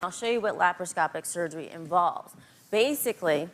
I'll show you what laparoscopic surgery involves. Basically,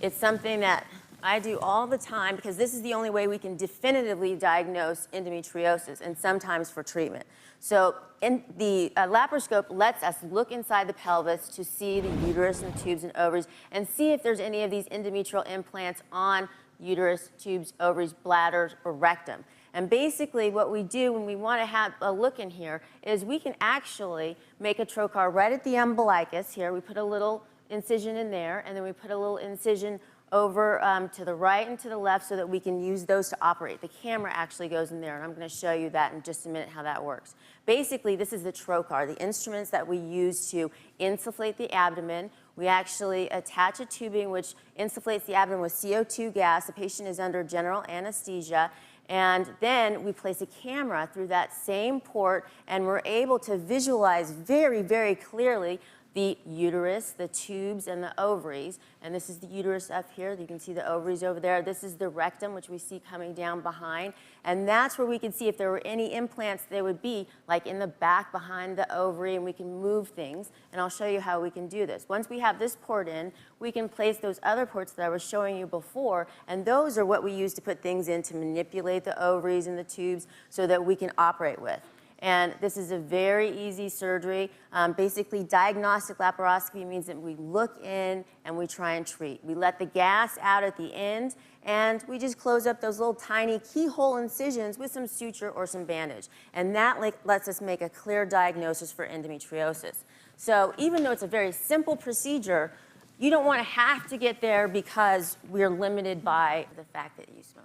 it's something that I do all the time because this is the only way we can definitively diagnose endometriosis and sometimes for treatment. So the laparoscope lets us look inside the pelvis to see the uterus and the tubes and ovaries and see if there's any of these endometrial implants on uterus, tubes, ovaries, bladders, or rectum. And basically what we do when we want to have a look in here is we can actually make a trocar right at the umbilicus here. We put a little incision in there, and then we put a little incision over to the right and to the left so that we can use those to operate. The camera actually goes in there, and I'm going to show you that in just a minute how that works. Basically, this is the trocar, the instruments that we use to insufflate the abdomen. We actually attach a tubing which insufflates the abdomen with CO2 gas. The patient is under general anesthesia. And then we place a camera through that same port, and we're able to visualize very, very clearly the uterus, the tubes, and the ovaries. And this is the uterus up here. You can see the ovaries over there. This is the rectum, which we see coming down behind. And that's where we can see if there were any implants they would be, like in the back behind the ovary, and we can move things. And I'll show you how we can do this. Once we have this port in, we can place those other ports that I was showing you before, and those are what we use to put things in to manipulate the ovaries and the tubes so that we can operate with. And this is a very easy surgery. Basically, diagnostic laparoscopy means that we look in and we try and treat. We let the gas out at the end, and we just close up those little tiny keyhole incisions with some suture or some bandage. And that lets us make a clear diagnosis for endometriosis. So even though it's a very simple procedure, you don't want to have to get there because we're limited by the fact that you smoke.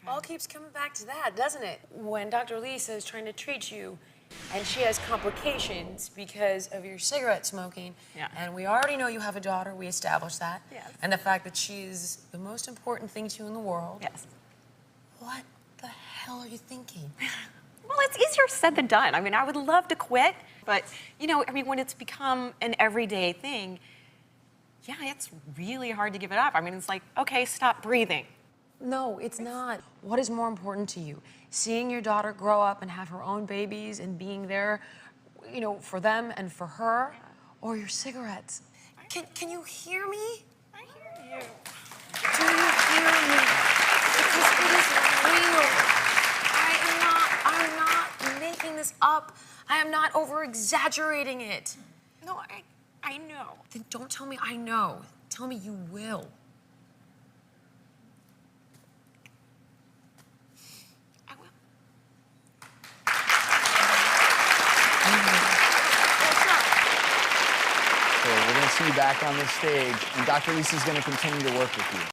All keeps coming back to that, doesn't it? When Dr. Lisa is trying to treat you and she has complications because of your cigarette smoking, and we already know you have a daughter, we established that, and the fact that she's the most important thing to you in the world. What the hell are you thinking? Well, it's easier said than done. I mean, I would love to quit, but, you know, I mean, when it's become an everyday thing, yeah, it's really hard to give it up. I mean, it's like, okay, stop breathing. No, it's not. What is more important to you? Seeing your daughter grow up and have her own babies and being there, you know, for them and for her, or your cigarettes? Can you hear me? I hear you. Do you hear me? Because it is real. I'm not making this up. I am not over-exaggerating it. No, I know. Then don't tell me I know. Tell me you will. So we're going to see you back on this stage, and Dr. Lisa's going to continue to work with you.